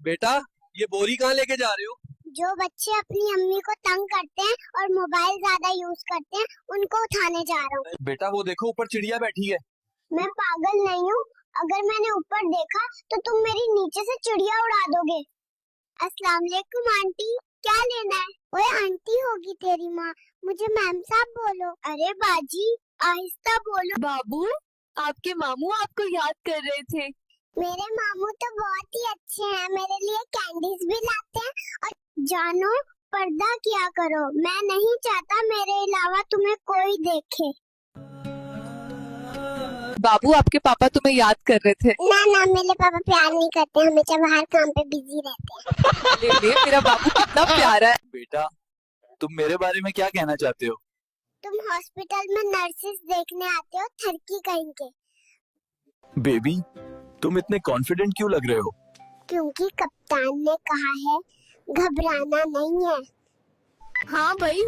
बेटा, ये बोरी कहाँ लेके जा रहे हो? जो बच्चे अपनी अम्मी को तंग करते हैं और मोबाइल ज्यादा यूज करते हैं उनको उठाने जा रहा हूँ। बेटा वो देखो, ऊपर चिड़िया बैठी है। मैं पागल नहीं हूँ, अगर मैंने ऊपर देखा तो तुम मेरी नीचे से चिड़िया उड़ा दोगे। अस्सलाम वालेकुम आंटी, क्या लेना है? ओए आंटी होगी तेरी माँ, मुझे मैम साहब बोलो। अरे बाजी आहिस्ता बोलो। बाबू, आपके मामू आपको याद कर रहे थे। मेरे मामू तो बहुत ही अच्छे हैं, मेरे लिए कैंडीज भी लाते हैं। और जानो, पर्दा किया करो, मैं नहीं चाहता मेरे अलावा तुम्हें कोई देखे। बाबू, आपके पापा तुम्हें याद कर रहे थे। ना मेरे पापा प्यार नहीं करते, हमेशा बाहर काम पे बिजी रहते हैं। ले मेरा बाबू कितना प्यारा है। बेटा, तुम मेरे बारे में क्या कहना चाहते हो? तुम हॉस्पिटल में नर्सेस देखने आते हो, थरकी कहीं के। बेबी, तुम इतने कॉन्फिडेंट क्यों लग रहे हो? क्योंकि कप्तान ने कहा है घबराना नहीं है। हाँ भाई,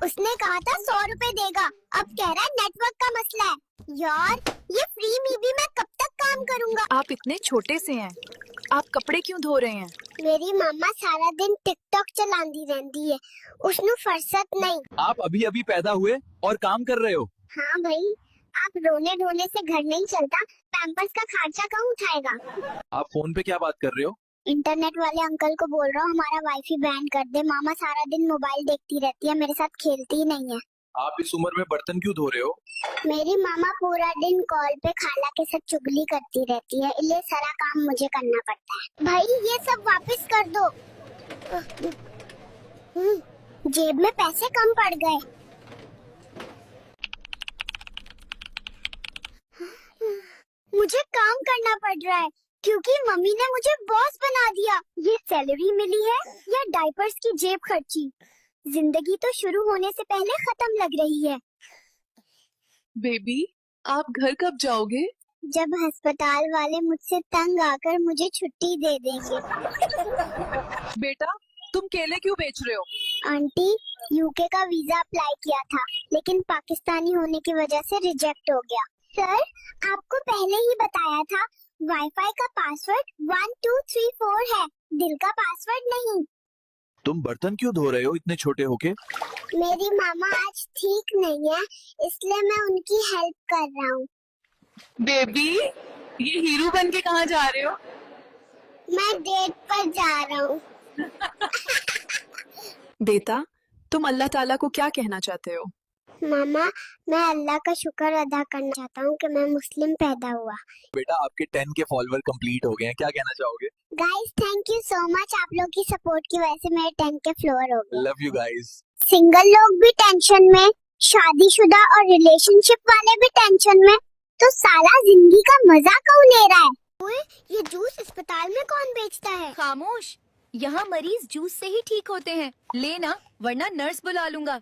उसने कहा था 100 रुपए देगा, अब कह रहा है नेटवर्क का मसला है। यार ये फ्री में भी मैं कब तक काम करूंगा? आप इतने छोटे से हैं, आप कपड़े क्यों धो रहे हैं? मेरी मामा सारा दिन टिकटॉक चलाती रहती है, उसनु फुर्सत नहीं। आप अभी अभी पैदा हुए और काम कर रहे हो। हाँ भाई, आप रोने धोने से घर नहीं चलता, पैम्पर्स का खर्चा कौन उठाएगा? आप फोन पे क्या बात कर रहे हो? इंटरनेट वाले अंकल को बोल रहा हूँ हमारा वाईफाई बैन कर दे, मामा सारा दिन मोबाइल देखती रहती है, मेरे साथ खेलती ही नहीं है। आप इस उम्र में बर्तन क्यों धो रहे हो? मेरी मामा पूरा दिन कॉल पे खाला के साथ चुगली करती रहती है, इसलिए सारा काम मुझे करना पड़ता है। भाई ये सब वापस कर दो। जेब में पैसे कम पड़ गए। मुझे काम करना पड़ रहा है क्योंकि मम्मी ने मुझे बॉस बना दिया। ये सैलरी मिली है या डायपर्स की जेब खर्ची? जिंदगी तो शुरू होने से पहले खत्म लग रही है। बेबी, आप घर कब जाओगे? जब अस्पताल वाले मुझसे तंग आकर मुझे छुट्टी दे देंगे। बेटा, तुम केले क्यों बेच रहे हो? आंटी, यूके का वीजा अप्लाई किया था, लेकिन पाकिस्तानी होने की वजह से रिजेक्ट हो गया। सर, आपको पहले ही बताया था, वाईफाई का पासवर्ड 1234 है, दिल का पासवर्ड नहीं। तुम बर्तन क्यों धो रहे हो इतने छोटे होके? मेरी मामा आज ठीक नहीं है, इसलिए मैं उनकी हेल्प कर रहा हूँ। बेबी, ये हीरो बन के कहाँ जा रहे हो? मैं डेट पर जा रहा हूँ। बेटा, तुम अल्लाह ताला को क्या कहना चाहते हो? मामा, मैं अल्लाह का शुक्र अदा करना चाहता हूँ कि मैं मुस्लिम पैदा हुआ। बेटा, आपके 10 के फॉलोवर कंप्लीट हो गए हैं, क्या कहना चाहोगे? Guys, thank you so much, आप लोग की सपोर्ट की वजह से मेरे 10 के फ्लोर हो गए। Love you guys. सिंगल लोग भी टेंशन में, शादीशुदा और रिलेशनशिप वाले भी टेंशन में, तो साला जिंदगी का मजा कौन ले रहा है? ओए, ये जूस अस्पताल में कौन बेचता है? खामोश, यहाँ मरीज जूस से ही ठीक होते हैं, लेना वरना नर्स बुला लूंगा।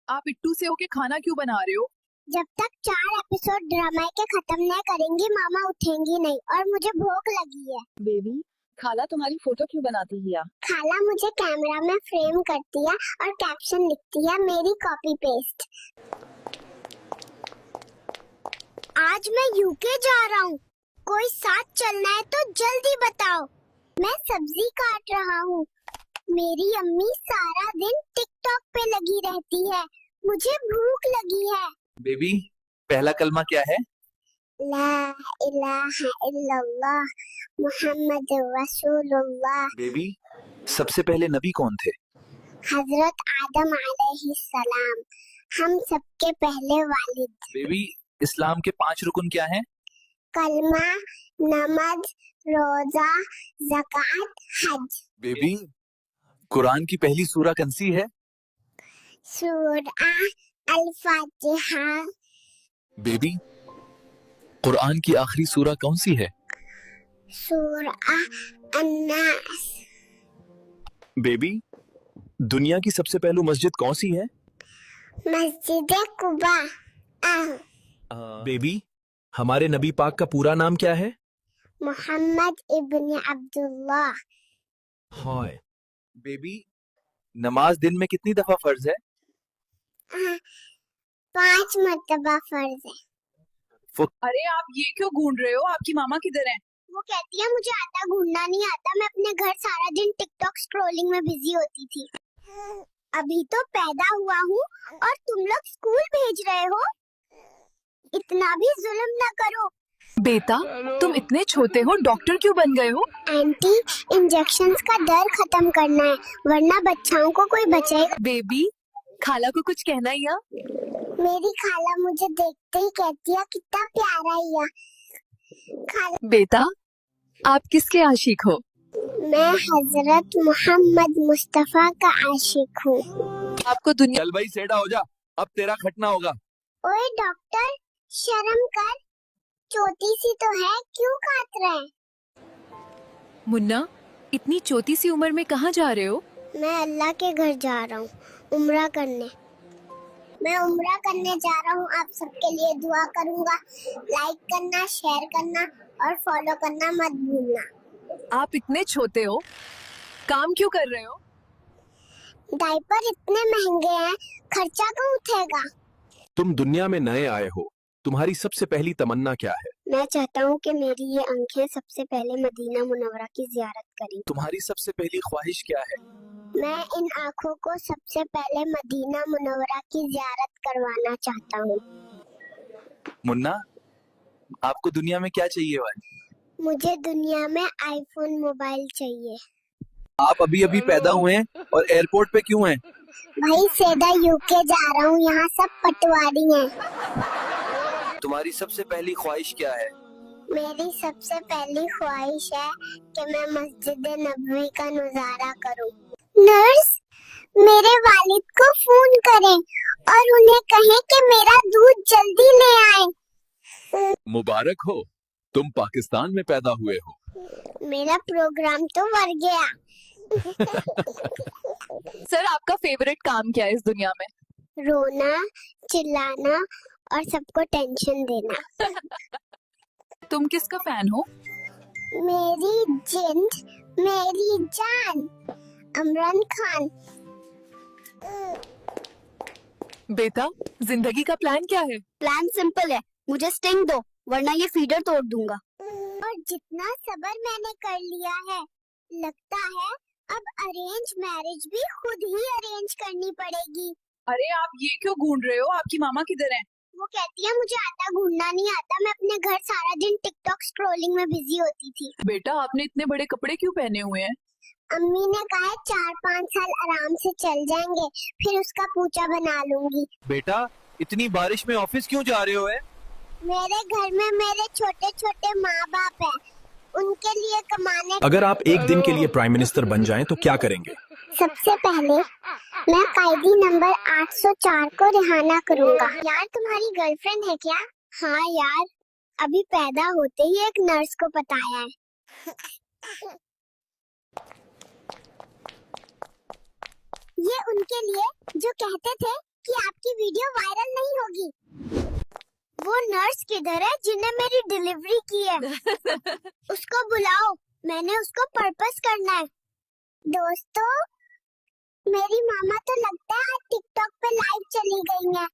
आप इट्टू से होके खाना क्यों बना रहे हो? जब तक 4 एपिसोड ड्रामा के खत्म न करेंगी मामा उठेंगी नहीं, और मुझे भूख लगी है। बेबी, खाला तुम्हारी फोटो क्यों बनाती है? खाला मुझे कैमरा में फ्रेम करती है और कैप्शन लिखती है, मेरी कॉपी पेस्ट। आज मैं यूके जा रहा हूँ, कोई साथ चलना है तो जल्दी बताओ। मैं सब्जी काट रहा हूँ, मेरी अम्मी सारा दिन टिकटॉक पे लगी रहती है, मुझे भूख लगी है। बेबी, पहला कलमा क्या है? ला इलाहा इल्लल्लाह मुहम्मद रसूलुल्लाह। बेबी, सबसे पहले नबी कौन थे? हजरत आदम अलैहिस्सलाम, हम सबके पहले वालिद। बेबी, इस्लाम के 5 रुकन क्या हैं? कलमा, नमाज, रोजा, ज़कात, हज। बेबी, कुरान की पहली सूरा कौन सी है? सूरा अल फातिहा। बेबी, कुरान की आखिरी सूरा कौन सी है? सूरा अन्नास। बेबी, दुनिया की सबसे पहली मस्जिद कौन सी है? मस्जिद कुबा। बेबी, हमारे नबी पाक का पूरा नाम क्या है? मोहम्मद इब्न अब्दुल्लाह। हाय। बेबी, नमाज दिन में कितनी दफा फर्ज है? 5 मर्तबा फर्ज है। अरे आप ये क्यों घूम रहे हो? आपकी मामा किधर है? वो कहती है मुझे आटा गूंदना नहीं आता, मैं अपने घर सारा दिन टिकटॉक स्क्रॉलिंग में बिजी होती थी। अभी तो पैदा हुआ हूँ और तुम लोग स्कूल भेज रहे हो, इतना भी जुल्म ना करो। बेटा तुम इतने छोटे हो, डॉक्टर क्यों बन गए हो? आंटी, इंजेक्शंस का डर खत्म करना है, वरना बच्चाओं को कोई बचाएगा। बेबी खाला को कुछ कहना ही या? मेरी खाला मुझे देखते ही कहती है कितना प्यारा ही है। खाला, बेटा आप किसके आशिक हो? मैं हजरत मोहम्मद मुस्तफा का आशिक हूँ। आपको दुनिया चल भाई सेटा हो जा, अब तेरा खटना होगा। ओए डॉक्टर, शर्म कर, छोटी सी तो है, क्यों काट रहे हैं? मुन्ना इतनी छोटी सी उम्र में कहाँ जा रहे हो? मैं अल्लाह के घर जा रहा हूँ उम्रा करने। मैं उम्रा करने जा रहा हूँ, आप सबके लिए दुआ करूँगा। लाइक करना, शेयर करना और फॉलो करना मत भूलना। आप इतने छोटे हो, काम क्यों कर रहे हो? डायपर इतने महंगे हैं, खर्चा कौन उठेगा? तुम दुनिया में नए आए हो, तुम्हारी सबसे पहली तमन्ना क्या है? मैं चाहता हूँ कि मेरी ये आंखें सबसे पहले मदीना मुनव्वरा की जियारत करें। तुम्हारी सबसे पहली ख्वाहिश क्या है? मैं इन आँखों को सबसे पहले मदीना मुनव्वरा की जियारत करवाना चाहता हूँ। मुन्ना आपको दुनिया में क्या चाहिए भाई? मुझे दुनिया में आईफोन मोबाइल चाहिए। आप अभी अभी पैदा हुए हैं और एयरपोर्ट पे क्यों हैं? भाई सीधा यूके जा रहा हूँ, यहाँ सब पटवारी हैं। तुम्हारी सबसे पहली ख्वाहिश क्या है? मेरी सबसे पहली ख्वाहिश है कि मैं मस्जिद नबवी का नजारा करूँ। नर्स, मेरे वालिद को फोन करें और उन्हें कहें कि मेरा दूध जल्दी ले आए। मुबारक हो, तुम पाकिस्तान में पैदा हुए हो। मेरा प्रोग्राम तो मर गया। सर आपका फेवरेट काम क्या है इस दुनिया में? रोना, चिल्लाना और सबको टेंशन देना। तुम किसका फैन हो? मेरी जिंद, मेरी जान, इमरान खान। बेटा जिंदगी का प्लान क्या है? प्लान सिंपल है, मुझे स्टिंग दो वरना ये फीडर तोड़ दूंगा। और जितना सब्र मैंने कर लिया है, लगता है अब अरेंज मैरिज भी खुद ही अरेंज करनी पड़ेगी। अरे आप ये क्यों घूंढ रहे हो? आपकी मामा किधर है? वो कहती है मुझे आटा गूंदना नहीं आता, मैं अपने घर सारा दिन टिकटॉक स्क्रॉलिंग में बिजी होती थी। बेटा आपने इतने बड़े कपड़े क्यों पहने हुए हैं? अम्मी ने कहा है 4-5 साल आराम से चल जाएंगे, फिर उसका पूछा बना लूंगी। बेटा इतनी बारिश में ऑफिस क्यों जा रहे हो? है मेरे घर में मेरे छोटे छोटे माँ बाप है, उनके लिए कमाने। अगर आप एक दिन के लिए प्राइम मिनिस्टर बन जाएं तो क्या करेंगे? सबसे पहले मैं कायदी नंबर 804 को रिहाना करूंगा। यार तुम्हारी गर्लफ्रेंड है क्या? हाँ यार, अभी पैदा होते ही एक नर्स को बताया है। ये उनके लिए जो कहते थे कि आपकी वीडियो वायरल नहीं होगी। वो नर्स किधर है जिन्हें मेरी डिलीवरी की है? उसको बुलाओ, मैंने उसको पर्पस करना है। दोस्तों, मेरी मामा तो लगता है टिकटॉक पे लाइव चली गई है,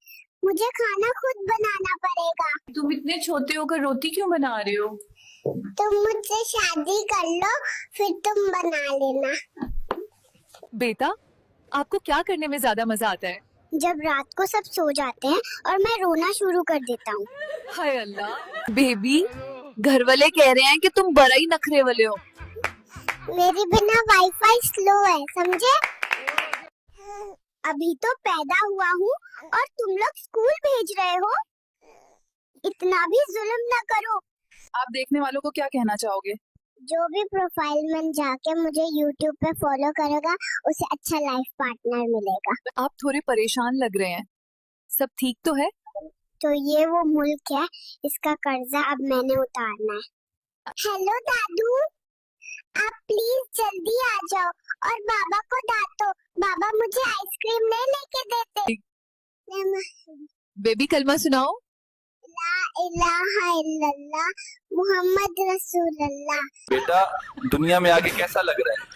मुझे खाना खुद बनाना पड़ेगा। तुम इतने छोटे होकर रोटी क्यों बना रहे हो? तुम मुझसे शादी कर लो, फिर तुम बना लेना। बेटा आपको क्या करने में ज्यादा मजा आता है? जब रात को सब सो जाते हैं और मैं रोना शुरू कर देता हूँ। हाय अल्लाह। बेबी घर वाले कह रहे हैं कि तुम बड़ा ही नखरे वाले हो। मेरी बिना वाईफाई स्लो है, समझे? अभी तो पैदा हुआ हूँ और तुम लोग स्कूल भेज रहे हो, इतना भी जुल्म न करो। आप देखने वालों को क्या कहना चाहोगे? जो भी प्रोफाइल में जाके मुझे YouTube पे फॉलो करेगा, उसे अच्छा लाइफ पार्टनर मिलेगा। आप थोड़े परेशान लग रहे हैं, सब ठीक तो है? तो ये वो मुल्क है, इसका कर्जा अब मैंने उतारना है। हेलो दादू, आप प्लीज जल्दी आ जाओ और बाबा को डांटो, बाबा मुझे आइसक्रीम नहीं लेके देते। बेबी कलमा सुनाओ। ला इलाहा इल्लल्लाह मुहम्मद रसूलुल्लाह। बेटा दुनिया में आगे कैसा लग रहा है?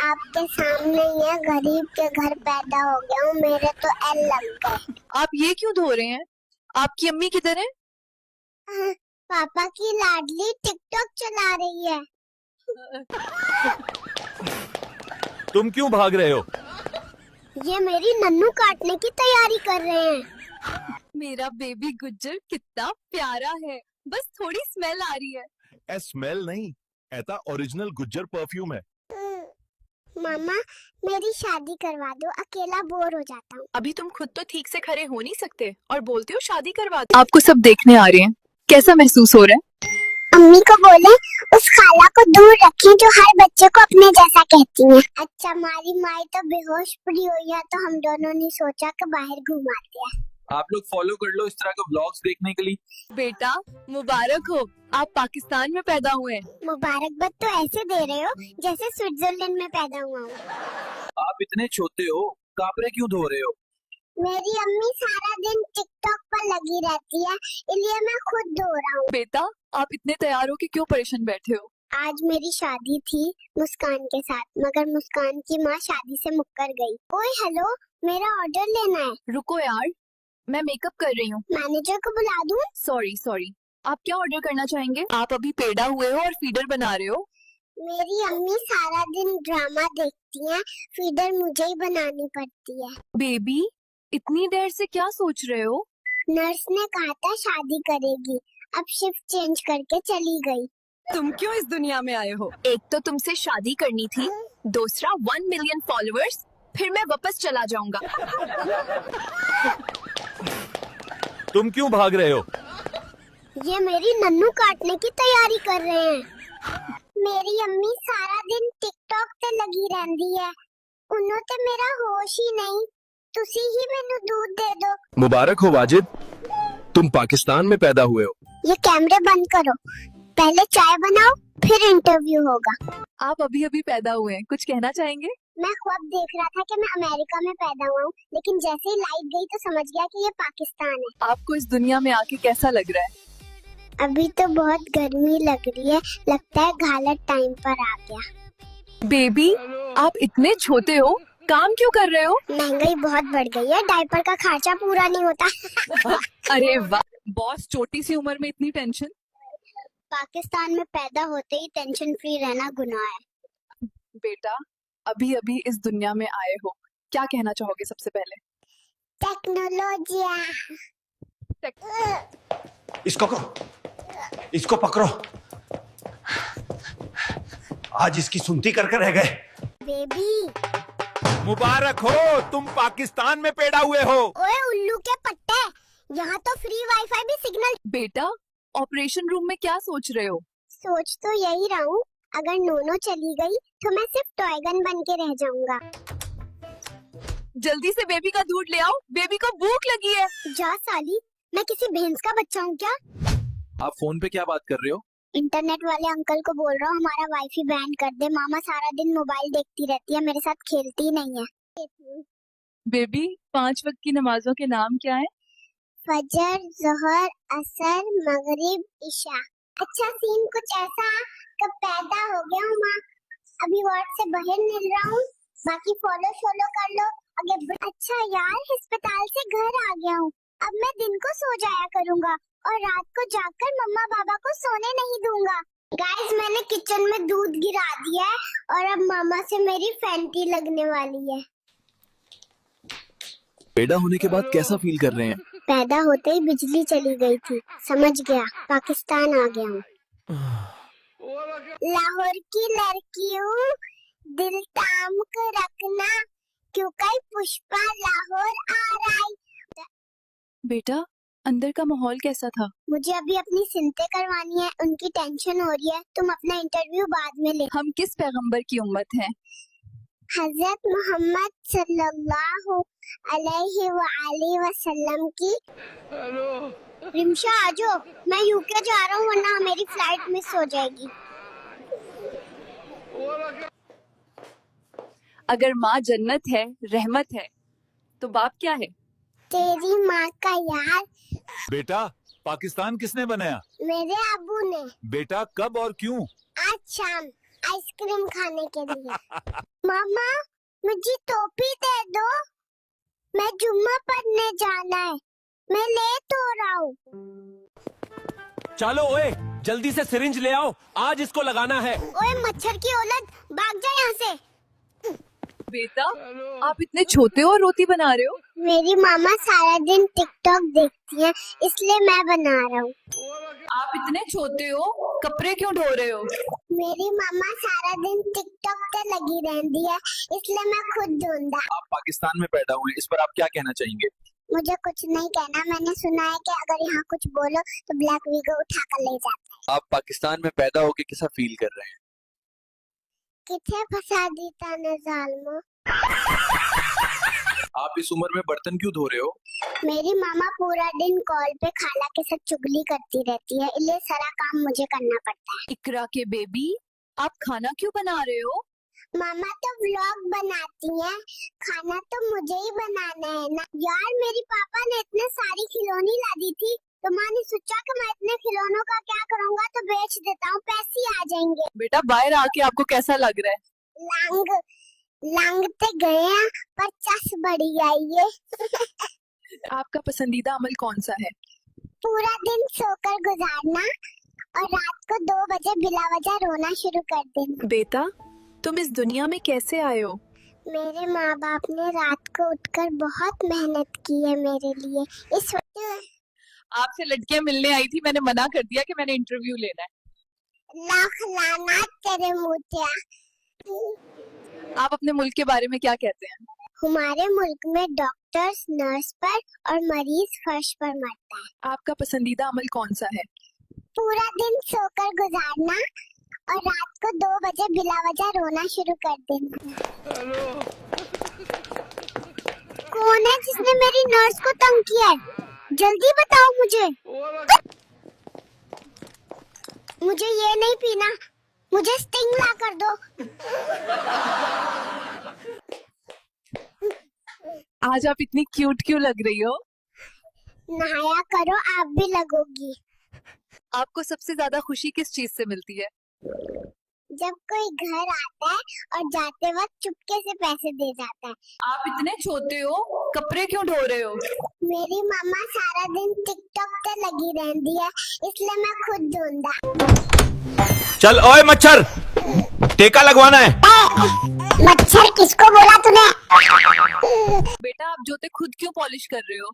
आपके सामने ये गरीब के घर पैदा हो गया हूँ, मेरे तो एल लग गए। आप ये क्यों धो रहे हैं? आपकी अम्मी किधर है? पापा की लाडली टिकटॉक चला रही है। तुम क्यों भाग रहे हो? ये मेरी नन्नू काटने की तैयारी कर रहे हैं। मेरा बेबी गुज्जर कितना प्यारा है, बस थोड़ी स्मेल आ रही है। ए स्मेल नहीं, ऐसा ओरिजिनल गुज्जर परफ्यूम है। मामा मेरी शादी करवा दो, अकेला बोर हो जाता हूँ। अभी तुम खुद तो ठीक से खड़े हो नहीं सकते और बोलते हो शादी करवा दो। आपको सब देखने आ रहे हैं, कैसा महसूस हो रहा है? अम्मी को बोले उस खाला को दूर रखें जो हर बच्चे को अपने जैसा कहती है। अच्छा, हमारी माई तो बेहोश पड़ी हुई है, तो हम दोनों ने सोचा कि बाहर घुमाते हैं। आप लोग फॉलो कर लो इस तरह के व्लॉग्स देखने के लिए। बेटा मुबारक हो, आप पाकिस्तान में पैदा हुए हैं। मुबारकबाद तो ऐसे दे रहे हो जैसे स्विट्जरलैंड में पैदा हुआ हूँ। आप इतने छोटे हो, कपड़े क्यों धो रहे हो? मेरी अम्मी सारा दिन टिकटॉक पर लगी रहती है, इसलिए मैं खुद धो रहा हूँ। बेटा आप इतने तैयार हो के क्यों परेशान बैठे हो? आज मेरी शादी थी मुस्कान के साथ, मगर मुस्कान की माँ शादी से मुक्कर गई। ओए हेलो, मेरा ऑर्डर लेना है। रुको यार, मैं मेकअप कर रही हूँ। मैनेजर को बुला दूँ? सॉरी, आप क्या ऑर्डर करना चाहेंगे? आप अभी पैदा हुए हो और फीडर बना रहे हो। मेरी अम्मी सारा दिन ड्रामा देखती हैं, फीडर मुझे ही बनानी पड़ती है। बेबी इतनी देर से क्या सोच रहे हो? नर्स ने कहा था शादी करेगी, अब शिफ्ट चेंज करके चली गई। तुम क्यों इस दुनिया में आए हो? एक तो तुमसे शादी करनी थी, दूसरा 1 मिलियन फॉलोअर्स, फिर मैं वापस चला जाऊंगा। तुम क्यों भाग रहे हो? ये मेरी नन्नू काटने की तैयारी कर रहे हैं। मेरी अम्मी सारा दिन टिकटॉक पे लगी रहती है, उन्होंने तो मेरा होश ही नहीं। तुसी ही मैनू दूध दे दो। मुबारक हो वाजिद, तुम पाकिस्तान में पैदा हुए हो। ये कैमरे बंद करो, पहले चाय बनाओ फिर इंटरव्यू होगा। आप अभी अभी पैदा हुए हैं, कुछ कहना चाहेंगे? मैं ख्वाब देख रहा था कि मैं अमेरिका में पैदा हुआ हूँ, लेकिन जैसे ही लाइट गई तो समझ गया कि ये पाकिस्तान है। आपको इस दुनिया में आके कैसा लग रहा है? अभी तो बहुत गर्मी लग रही है, लगता है घालत टाइम पर आ गया। बेबी आप इतने छोटे हो, काम क्यों कर रहे हो? महंगाई बहुत बढ़ गई है, डायपर का खर्चा पूरा नहीं होता। अरे वाह, बॉस छोटी सी उम्र में इतनी टेंशन। पाकिस्तान में पैदा होते ही टेंशन फ्री रहना गुनाह है। बेटा अभी अभी इस दुनिया में आए हो, क्या कहना चाहोगे सबसे पहले? टेक्नोलॉजी। इसको पकड़ो। आज इसकी सुनती कर रह गए। बेबी मुबारक हो, तुम पाकिस्तान में पैदा हुए हो। ओए उल्लू के पट्टे, यहाँ तो फ्री वाईफाई भी सिग्नल। बेटा ऑपरेशन रूम में क्या सोच रहे हो? सोच तो यही रहा हूँ, अगर नोनो चली गई तो मैं सिर्फ टॉय गन बन के रह जाऊंगा। जल्दी से बेबी का दूध ले आओ, बेबी को भूख लगी है। जा साली, मैं किसी भैंस का बच्चा हूँ क्या? आप फोन पे क्या बात कर रहे हो? इंटरनेट वाले अंकल को बोल रहा हूँ हमारा वाईफाई बैन कर दे, मामा सारा दिन मोबाइल देखती रहती है, मेरे साथ खेलती ही नहीं है। बेबी 5 वक्त की नमाजों के नाम क्या है? फजर, जोहर, असर, मगरिब, इशा। अच्छा सीन कुछ ऐसा कब पैदा हो गया हूँ माँ, अभी वार्ड से बाहर निकल रहा हूँ, बाकी फॉलो कर लो आगे। अच्छा यार, अस्पताल से घर आ गया हूँ, अब मैं दिन को सो जाया करूँगा और रात को जाकर मम्मा पापा को सोने नहीं दूंगा। गाइस मैंने किचन में दूध गिरा दिया है और अब मामा से मेरी फैंटी लगने वाली है। पैदा होने के बाद कैसा फील कर रहे हैं? पैदा होते ही बिजली चली गई थी, समझ गया, पाकिस्तान आ गया हूँ। लाहौर की लड़की हूँ, दिल थाम कर रखना, क्योंकि पुष्पा लाहौर आ रहा है। बेटा अंदर का माहौल कैसा था? मुझे अभी अपनी सिनते करवानी है, उनकी टेंशन हो रही है, तुम अपना इंटरव्यू बाद में ले। हम किस पैगंबर की उम्मत हैं? हजरत मोहम्मद सल्लल्लाहु अलैहि वसल्लम की। रिमशा आजो, मैं यूके जा रहा हूँ वरना मेरी फ्लाइट मिस हो जाएगी। अगर माँ जन्नत है, रहमत है, तो बाप क्या है? तेरी माँ का यार। बेटा पाकिस्तान किसने बनाया? मेरे अबू ने। बेटा कब और क्यों? आज शाम आइसक्रीम खाने के लिए। मामा मुझे टोपी दे दो, मैं जुम्मा पढ़ने जाना है, मैं लेट हो रहा हूँ। चलो ओए, जल्दी से सिरिंज ले आओ, आज इसको लगाना है। ओए मच्छर की औलाद, भाग जा यहाँ से। बेटा आप इतने छोटे हो और रोटी बना रहे हो। मेरी मामा सारा दिन टिकटॉक देखती है, इसलिए मैं बना रहा हूँ। आप इतने छोटे हो, कपड़े क्यों ढो रहे हो। मेरी मामा सारा दिन टिकटॉक पे लगी रहती है, इसलिए मैं खुद ढूंढा। आप पाकिस्तान में पैदा हुए, इस पर आप क्या कहना चाहेंगे? मुझे कुछ नहीं कहना, मैंने सुना है कि अगर यहाँ कुछ बोलो तो ब्लैक वीगो उठा कर ले जाता है। आप पाकिस्तान में पैदा होके कैसा फील कर रहे हैं? किथे फंसा दी ताने जालमो। आप इस उम्र में बर्तन क्यों धो रहे हो? मेरी मामा पूरा दिन कॉल पे खाला के साथ चुगली करती रहती है, इसलिए सारा काम मुझे करना पड़ता है। इकरा के बेबी आप खाना क्यों बना रहे हो। मामा तो व्लॉग बनाती हैं, खाना तो मुझे ही बनाना है ना। यार मेरी पापा ने इतने सारी खिलौनी ला दी थी, तो माँ ने सोचा कि मैं इतने खिलौनों का क्या करूँगा, तो बेच देता हूँ, पैसे आ जाएंगे। बेटा बाहर आके आपको कैसा लग रहा है। लांग लांगते गए हैं, पर चस बड़ी आई है। आपका पसंदीदा अमल कौन सा है। पूरा दिन सोकर गुजारना और रात को 2 बजे बिला वजह रोना शुरू कर देना। बेटा तुम इस दुनिया में कैसे आए हो। मेरे माँ बाप ने रात को उठकर बहुत मेहनत की है मेरे लिए। इस वक्त आपसे लड़कियां मिलने आई थी, मैंने मना कर दिया कि मैंने इंटरव्यू लेना है। लाख लानत तेरे मुतिया। आप अपने मुल्क के बारे में क्या कहते हैं। हमारे मुल्क में डॉक्टर्स नर्स पर और मरीज फर्श पर मरता है। आपका पसंदीदा अमल कौन सा है। पूरा दिन सोकर गुजारना और रात को 2 बजे बिला वजह रोना शुरू कर देना। कौन है जिसने मेरी नर्स को तंग किया है? जल्दी बताओ मुझे। मुझे ये नहीं पीना, मुझे स्टिंग ला कर दो। आज आप इतनी क्यूट क्यों लग रही हो। नहाया करो, आप भी लगोगी। आपको सबसे ज्यादा खुशी किस चीज से मिलती है। जब कोई घर आता है और जाते वक्त चुपके से पैसे दे जाता है। आप इतने छोटे हो, कपड़े क्यों ढो रहे हो। मेरी मामा सारा दिन टिकटॉक पे लगी रहती है, इसलिए मैं खुद ढूंढा। चल ओए मच्छर, टेका लगवाना है। मच्छर किसको बोला तूने? बेटा आप जूते खुद क्यों पॉलिश कर रहे हो।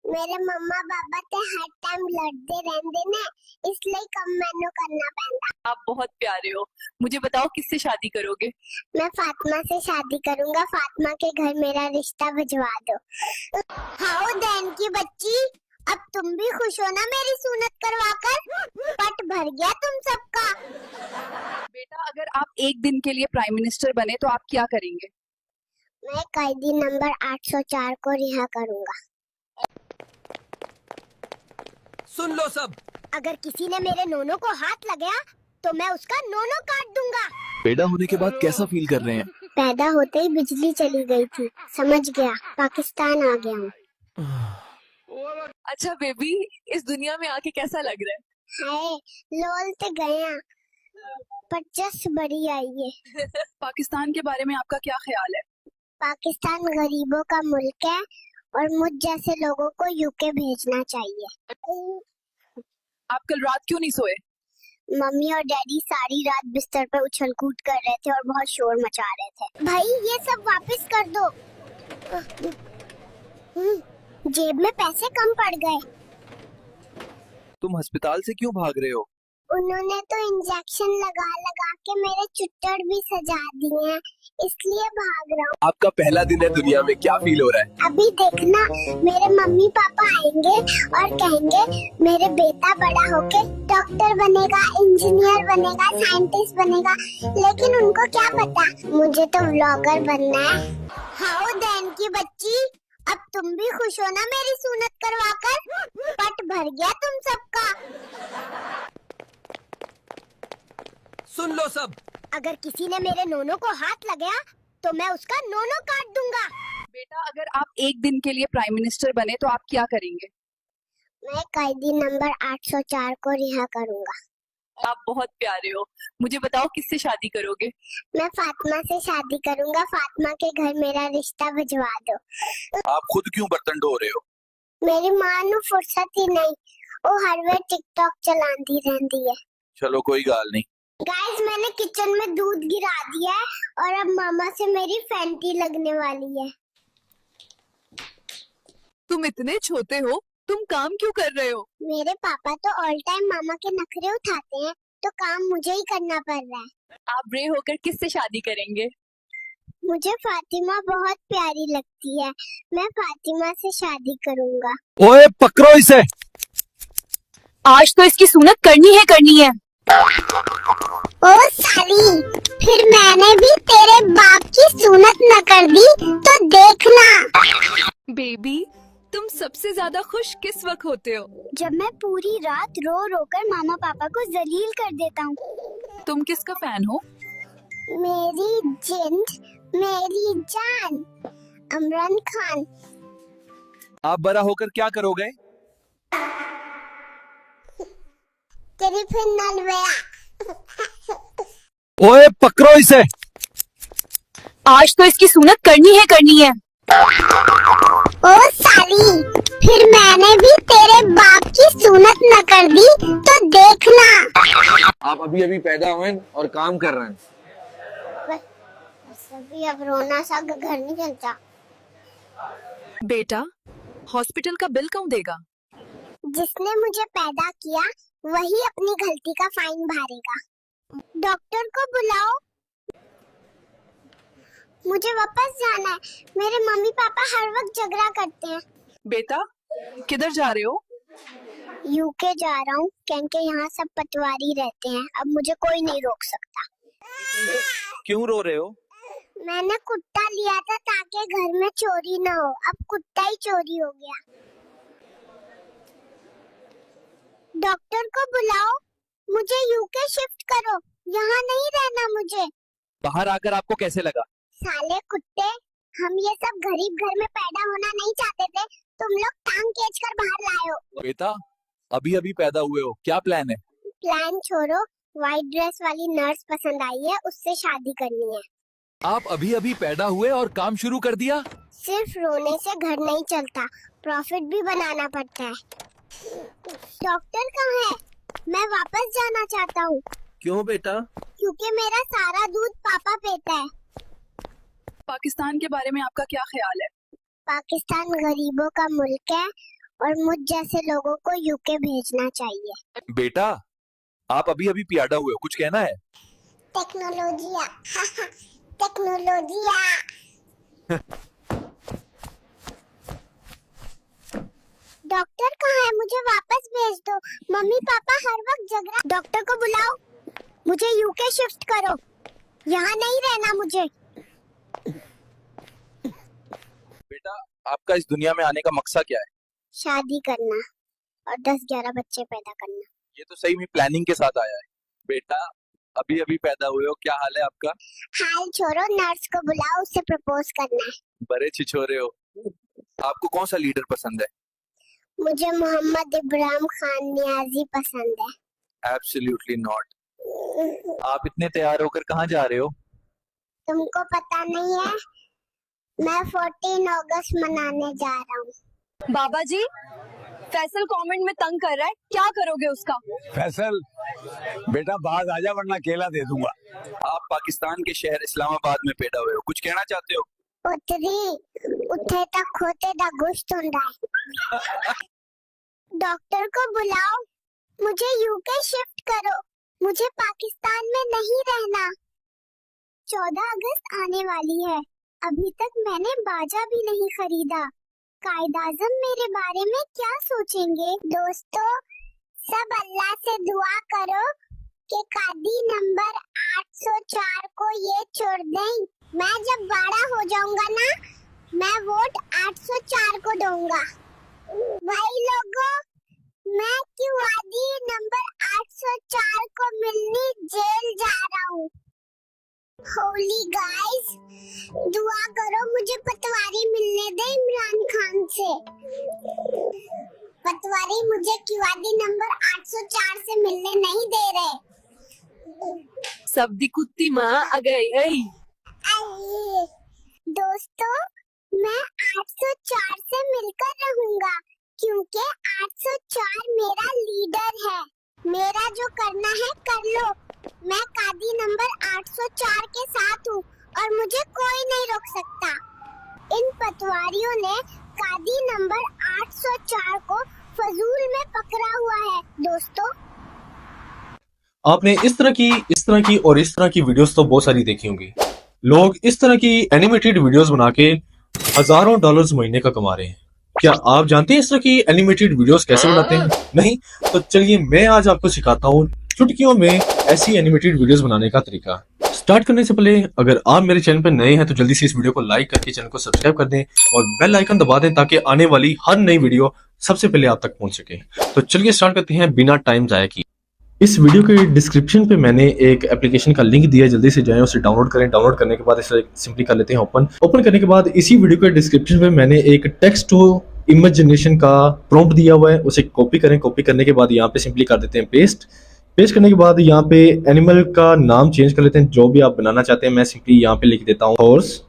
मेरे मम्मा पापा ते हर टाइम लड़ते रहते ने, इसलिए कम मैनू करना पैंदा। आप बहुत प्यारे हो। मुझे बताओ किससे शादी करोगे। मैं फातिमा से शादी करूंगा, फातिमा के घर मेरा रिश्ता भिजवा दो। हाउ दैन की बच्ची, अब तुम भी खुश हो ना मेरी सुन्नत करवाकर? पट भर गया तुम सबका। बेटा अगर आप एक दिन के लिए प्राइम मिनिस्टर बने तो आप क्या करेंगे। मैं कैदी नंबर 804 को रिहा करूंगा। सुन लो सब। अगर किसी ने मेरे नोनो को हाथ लगाया तो मैं उसका नोनो काट दूंगा। पैदा होने के बाद कैसा फील कर रहे हैं? पैदा होते ही बिजली चली गई थी, समझ गया, पाकिस्तान आ गया हूँ। अच्छा बेबी इस दुनिया में आके कैसा लग रहा है। हाय लोल ते गया, पर चस बड़ी आई है। पाकिस्तान के बारे में आपका क्या ख्याल है। पाकिस्तान गरीबों का मुल्क है और मुझ जैसे लोगों को यूके भेजना चाहिए। आप कल रात क्यों नहीं सोए। मम्मी और डैडी सारी रात बिस्तर पर उछल कूद कर रहे थे और बहुत शोर मचा रहे थे। भाई ये सब वापस कर दो। जेब में पैसे कम पड़ गए। तुम अस्पताल से क्यों भाग रहे हो? उन्होंने तो इंजेक्शन लगा लगा के मेरे चुट्टड़ भी सजा दिए हैं, इसलिए भाग रहा हूँ। आपका पहला दिन है दुनिया में, क्या फील हो रहा है? अभी देखना, मेरे मम्मी पापा आएंगे और कहेंगे मेरे बेटा बड़ा होके डॉक्टर बनेगा, इंजीनियर बनेगा, साइंटिस्ट बनेगा, लेकिन उनको क्या पता मुझे तो व्लॉगर बनना है। हाउ दैन की बच्ची, अब तुम भी खुश हो ना मेरी सुन्नत करवाकर? पट भर गया तुम सबका। सुन लो सब। अगर किसी ने मेरे नोनो को हाथ लगाया तो मैं उसका नोनो काट दूंगा। बेटा अगर आप एक दिन के लिए प्राइम मिनिस्टर बने तो आप क्या करेंगे। मैं कैदी नंबर 804 को रिहा करूंगा। आप बहुत प्यारे हो। मुझे बताओ किससे शादी करोगे। मैं फातिमा से शादी करूंगा, फातिमा के घर मेरा रिश्ता भिजवा दो। आप खुद क्यों बर्तन ढो रहे हो? मेरी माँ नु फुर्सत ही नहीं वो हर वे टिकटॉक चलाती रहती है। चलो कोई गाल नहीं। गाइस मैंने किचन में दूध गिरा दिया है और अब मामा से मेरी फैंटी लगने वाली है। तुम इतने छोटे हो, तुम काम क्यों कर रहे हो? मेरे पापा तो ऑल टाइम मामा के नखरे उठाते हैं, तो काम मुझे ही करना पड़ रहा है। आप बड़े होकर किससे शादी करेंगे? मुझे फातिमा बहुत प्यारी लगती है, मैं फातिमा से शादी करूंगा। ओए पकड़ो इसे। आज तो इसकी सुनत करनी है। ओ साली, फिर मैंने भी तेरे बाप की सुनत न कर दी तो देखना। बेबी, तुम सबसे ज्यादा खुश किस वक्त होते हो? जब मैं पूरी रात रो रो कर मामा पापा को जलील कर देता हूँ। तुम किसका फैन हो? मेरी जिंद, मेरी जान, इमरान खान। आप बड़ा होकर क्या करोगे? तेरी फिर नलवया। ओए पकड़ो इसे। आज तो इसकी सुनत करनी है। ओ साली, फिर मैंने भी तेरे बाप की सुनत न कर दी तो देखना। आप अभी अभी पैदा हुए और काम कर रहे हैं। अभी अब रोना सा घर नहीं चलता। बेटा, हॉस्पिटल का बिल कौन देगा? जिसने मुझे पैदा किया वही अपनी गलती का फाइन भरेगा। डॉक्टर को बुलाओ, मुझे वापस जाना है। मेरे मम्मी पापा हर वक्त झगड़ा करते हैं। बेटा, किधर जा रहे हो? यूके जा रहा हूँ क्योंकि यहाँ सब पटवारी रहते हैं। अब मुझे कोई नहीं रोक सकता। क्यों रो रहे हो? मैंने कुत्ता लिया था ताकि घर में चोरी न हो, अब कुत्ता ही चोरी हो गया। डॉक्टर को बुलाओ, मुझे यूके शिफ्ट करो, यहाँ नहीं रहना मुझे। बाहर आकर आपको कैसे लगा? साले कुत्ते, हम ये सब गरीब घर में पैदा होना नहीं चाहते थे, तुम लोग टांग खींच कर बाहर लाए हो। बेटा, अभी अभी पैदा हुए हो, क्या प्लान है? प्लान छोड़ो, व्हाइट ड्रेस वाली नर्स पसंद आई है, उससे शादी करनी है। आप अभी अभी पैदा हुए और काम शुरू कर दिया? सिर्फ रोने से घर नहीं चलता, प्रॉफिट भी बनाना पड़ता है। डॉक्टर कहाँ है? मैं वापस जाना चाहता हूँ। क्यों बेटा? क्योंकि मेरा सारा दूध पापा पीता है। पाकिस्तान के बारे में आपका क्या ख्याल है? पाकिस्तान गरीबों का मुल्क है और मुझ जैसे लोगों को यूके भेजना चाहिए। बेटा, आप अभी अभी पैदा हुए हो, कुछ कहना है? टेक्नोलॉजिया टेक्नोलॉजिया। डॉक्टर कहाँ है? मुझे वापस भेज दो, मम्मी पापा हर वक्त झगड़ा। डॉक्टर को बुलाओ, मुझे यूके शिफ्ट करो, यहाँ नहीं रहना मुझे। बेटा, आपका इस दुनिया में आने का मकसद क्या है? शादी करना और 10-11 बच्चे पैदा करना। ये तो सही में प्लानिंग के साथ आया है। बेटा, अभी अभी पैदा हुए हो, क्या हाल है आपका? हाल छोड़ो, नर्स को बुलाओ, उससे प्रपोज करना है। बड़े छिछोरे हो। आपको कौन सा लीडर पसंद है? मुझे मोहम्मद इब्राहिम खान नियाजी पसंद है। Absolutely not. आप इतने तैयार होकर कहाँ जा रहे हो? तुमको पता नहीं है, मैं 14 अगस्त मनाने जा रहा हूँ। बाबा जी, फैसल कमेंट में तंग कर रहा है, क्या करोगे उसका? फैसल, बेटा बाहर आ जा वरना केला दे दूंगा। आप पाकिस्तान के शहर इस्लामाबाद में पैदा हुए हो, कुछ कहना चाहते हो? उतरी उठे तक खोते दा गोश्त होंदा है। डॉक्टर को बुलाओ, मुझे यूके शिफ्ट करो, मुझे पाकिस्तान में नहीं रहना। 14 अगस्त आने वाली है, अभी तक मैंने बाजा भी नहीं खरीदा। कायद आज़म मेरे बारे में क्या सोचेंगे? दोस्तों, सब अल्लाह से दुआ करो कि कादी नंबर 804 को ये छोड़ दें। मैं जब बड़ा हो जाऊंगा ना, मैं वोट 804 को दूंगा। भाई लोगों, मैं कादी नंबर 804 को मिलने जेल जा रहा हूँ। होली गाइस, दुआ करो मुझे पटवारी मिलने दे इमरान खान से। पटवारी मुझे कादी नंबर 804 से मिलने नहीं दे रहे। सब दी कुत्ती माँ आ गई। दोस्तों, मैं 804 से मिलकर रहूंगा क्योंकि 804 मेरा लो, मैं कादी नंबर 804 के साथ हूँ और मुझे कोई नहीं रोक सकता। इन पटवारियों ने कादी नंबर 804 को फजूल में पकड़ा हुआ है। दोस्तों, आपने इस तरह की और इस तरह की वीडियोस तो बहुत सारी देखी होंगी। लोग इस तरह की एनिमेटेड वीडियोस बना के हजारों डॉलर्स महीने का कमा रहे हैं। क्या आप जानते हैं इस तरह की एनिमेटेड वीडियोस कैसे बनाते हैं? नहीं? तो चलिए मैं आज आपको सिखाता हूँ चुटकियों में ऐसी एनिमेटेड वीडियोस बनाने का तरीका। स्टार्ट करने से पहले अगर आप मेरे चैनल पर नए हैं तो जल्दी से इस वीडियो को लाइक करके चैनल को सब्सक्राइब कर दें और बेल आइकन दबा दें ताकि आने वाली हर नई वीडियो सबसे पहले आप तक पहुंच सके। तो चलिए स्टार्ट करते हैं बिना टाइम जाया किए। इस वीडियो के डिस्क्रिप्शन पे मैंने एक एप्लीकेशन का लिंक दिया है, जल्दी से जाएं उसे डाउनलोड करें। डाउनलोड करने के बाद इसे सिंपली कर लेते हैं ओपन करने के बाद इसी वीडियो के डिस्क्रिप्शन पे मैंने एक टेक्स्ट टू इमेज जनरेशन का प्रॉम्प्ट दिया हुआ है, उसे कॉपी करें। कॉपी करने के बाद यहाँ पे सिंपली कर देते हैं पेस्ट करने के बाद यहाँ पे एनिमल का नाम चेंज कर लेते हैं, जो भी आप बनाना चाहते हैं। मैं सिंपली यहाँ पे लिख देता हूँ हॉर्स।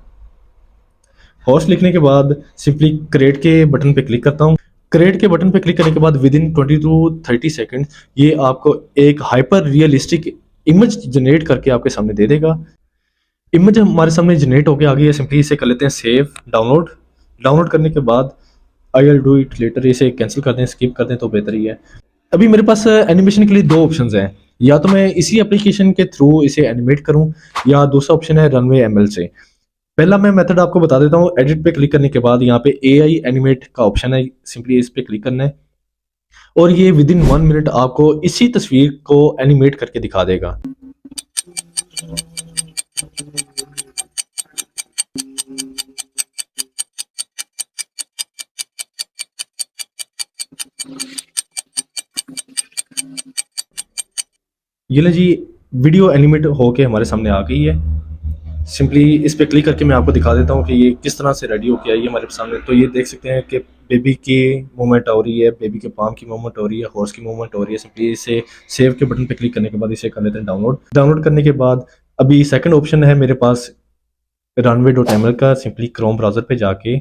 लिखने के बाद सिंपली क्रिएट के बटन पे क्लिक करता हूँ। क्रिएट के बटन पे क्लिक करने के बाद विद इन 20 to 30 सेकेंड ये आपको एक हाइपर रियलिस्टिक इमेज जनरेट करके आपके सामने दे देगा। इमेज हमारे सामने जनरेट होके आ गई है। सिंपली इसे कर लेते हैं सेव, डाउनलोड करने के बाद I will do it later, इसे कैंसिल कर दें, स्किप कर दें तो बेहतर ही है। अभी मेरे पास एनिमेशन के लिए दो ऑप्शंस हैं, या तो मैं इसी एप्लीकेशन के थ्रू इसे एनिमेट करूं या दूसरा ऑप्शन है रनवे ML से। पहला मैं मेथड आपको बता देता हूं। एडिट पे क्लिक करने के बाद यहाँ पे AI एनिमेट का ऑप्शन है, सिंपली इस पे क्लिक करना है और ये विद इन 1 मिनट आपको इसी तस्वीर को एनिमेट करके दिखा देगा। ये ले जी, वीडियो एनिमेट होके हमारे सामने आ गई है। सिंपली इस पे क्लिक करके मैं आपको दिखा देता हूँ कि ये किस तरह से रेडी होके आई है हमारे सामने। तो ये देख सकते हैं कि बेबी की मूवमेंट हो रही है, बेबी के पाम की मूवमेंट हो रही है, हॉर्स की मूवमेंट हो रही है। सिंपली इसे सेव के बटन पे क्लिक करने के बाद इसे कर लेते हैं डाउनलोड करने के बाद अभी सेकंड ऑप्शन है मेरे पास runway.ml का। सिंपली क्रोम ब्राउजर पे जाके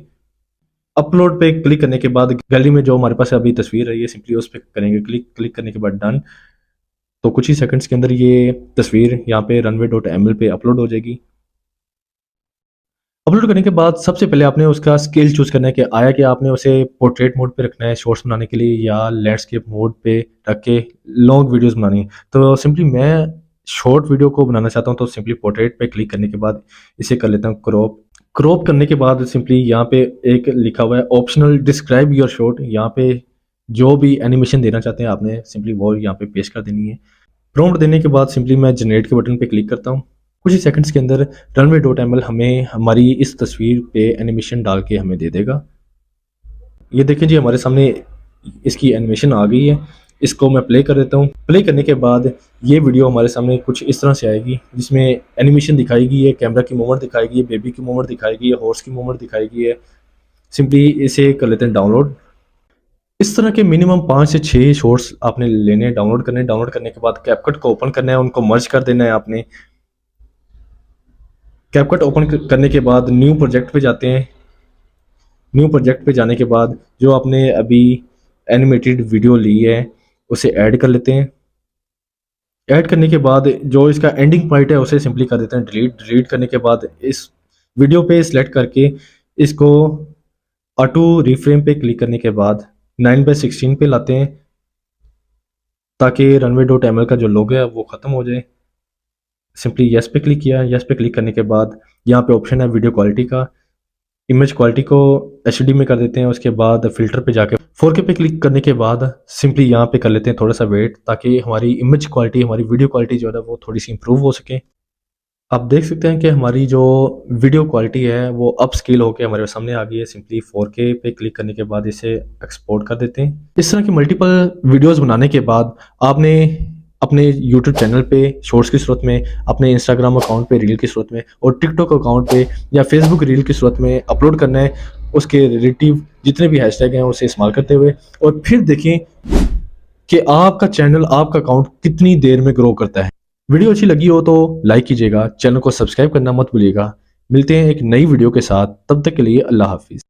अपलोड पे क्लिक करने के बाद गैलरी में जो हमारे पास अभी तस्वीर है ये सिंपली उस पर करेंगे क्लिक करने के बाद डन। तो कुछ ही सेकंड्स के अंदर ये तस्वीर यहाँ पे runway.ml पे अपलोड हो जाएगी। अपलोड करने के बाद सबसे पहले आपने उसका स्केल चूज करना है कि आया कि आपने उसे पोर्ट्रेट मोड पे रखना है शॉर्ट्स बनाने के लिए या लैंडस्केप मोड पे रख के लॉन्ग वीडियोस बनानी है। तो सिंपली मैं शॉर्ट वीडियो को बनाना चाहता हूँ, तो सिंपली पोर्ट्रेट पे क्लिक करने के बाद इसे कर लेता हूँ क्रॉप करने के बाद सिंपली यहाँ पे एक लिखा हुआ है ऑप्शनल डिस्क्राइब योर शॉट। यहाँ पे जो भी एनिमेशन देना चाहते हैं आपने सिंपली वो यहाँ पे पेस्ट कर देनी है। प्रॉम्प्ट देने के बाद सिंपली मैं जनरेट के बटन पे क्लिक करता हूँ। कुछ ही सेकंड्स के अंदर runway.ml हमें हमारी इस तस्वीर पे एनिमेशन डाल के हमें दे देगा। ये देखें जी, हमारे सामने इसकी एनिमेशन आ गई है। इसको मैं प्ले कर देता हूँ। प्ले करने के बाद ये वीडियो हमारे सामने कुछ इस तरह से आएगी, जिसमें एनिमेशन दिखाई गई है, कैमरा की मूवमेंट दिखाई गई है, बेबी की मूवमेंट दिखाई गई है, हॉर्स की मूवमेंट दिखाई गई है। सिंपली इसे कर लेते हैं डाउनलोड। इस तरह के मिनिमम 5 से 6 शॉर्ट्स आपने लेने, डाउनलोड करने के बाद कैपकट को ओपन करना है, उनको मर्ज कर देना है आपने। कैपकट ओपन करने के बाद न्यू प्रोजेक्ट पे जाते हैं। न्यू प्रोजेक्ट पे जाने के बाद जो आपने अभी एनिमेटेड वीडियो ली है उसे ऐड कर लेते हैं। ऐड करने के बाद जो इसका एंडिंग पॉइंट है उसे सिंपली कर देते हैं डिलीट करने के बाद इस वीडियो पे सिलेक्ट करके इसको ऑटो रिफ्रेम पे क्लिक करने के बाद 9:16 पे लाते हैं ताकि runway.ml का जो लोगो है वो ख़त्म हो जाए। सिंपली यस पे क्लिक किया। यस पे क्लिक करने के बाद यहाँ पे ऑप्शन है वीडियो क्वालिटी का। इमेज क्वालिटी को HD में कर देते हैं। उसके बाद फिल्टर पे जाके 4K पे क्लिक करने के बाद सिंपली यहाँ पे कर लेते हैं थोड़ा सा वेट, ताकि हमारी इमेज क्वालिटी, हमारी वीडियो क्वालिटी जो है वो थोड़ी सी इंप्रूव हो सके। आप देख सकते हैं कि हमारी जो वीडियो क्वालिटी है वो अप स्केल होकर हमारे सामने आ गई है। सिंपली 4K पे क्लिक करने के बाद इसे एक्सपोर्ट कर देते हैं। इस तरह की मल्टीपल वीडियोस बनाने के बाद आपने अपने YouTube चैनल पे शॉर्ट्स की सूरत में, अपने Instagram अकाउंट पे रील की सूरत में और TikTok अकाउंट पे या Facebook रील की सूरत में अपलोड करना है। उसके रिलेटिव जितने भी हैशटैग हैं उसे इस्तेमाल करते हुए, और फिर देखें कि आपका चैनल, आपका अकाउंट कितनी देर में ग्रो करता है। वीडियो अच्छी लगी हो तो लाइक कीजिएगा, चैनल को सब्सक्राइब करना मत भूलिएगा। मिलते हैं एक नई वीडियो के साथ, तब तक के लिए अल्लाह हाफिज़।